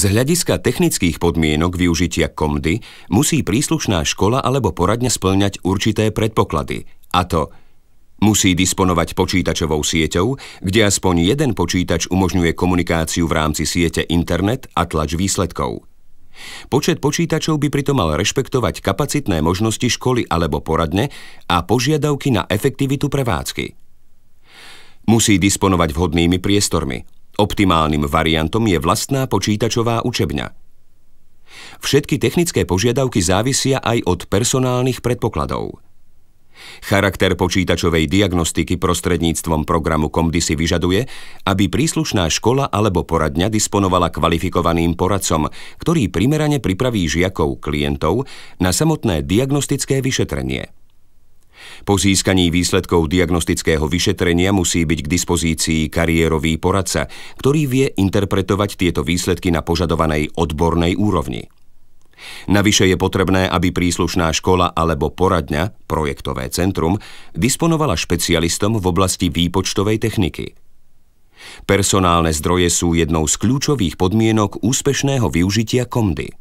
Z hľadiska technických podmienok využitia komdy musí príslušná škola alebo poradňa spĺňať určité predpoklady, a to musí disponovať počítačovou sieťou, kde aspoň jeden počítač umožňuje komunikáciu v rámci siete internet a tlač výsledkov. Počet počítačov by pritom mal rešpektovať kapacitné možnosti školy alebo poradne a požiadavky na efektivitu prevádzky. Musí disponovať vhodnými priestormi. Optimálnym variantom je vlastná počítačová učebňa. Všetky technické požiadavky závisia aj od personálnych predpokladov. Charakter počítačovej diagnostiky prostredníctvom programu komdy si vyžaduje, aby príslušná škola alebo poradňa disponovala kvalifikovaným poradcom, ktorý primerane pripraví žiakov klientov na samotné diagnostické vyšetrenie. Po získaní výsledkov diagnostického vyšetrenia musí byť k dispozícii kariérový poradca, ktorý vie interpretovať tieto výsledky na požadovanej odbornej úrovni. Navyše je potrebné, aby príslušná škola alebo poradňa, projektové centrum, disponovala špecialistom v oblasti výpočtovej techniky. Personálne zdroje sú jednou z kľúčových podmienok úspešného využitia komdy.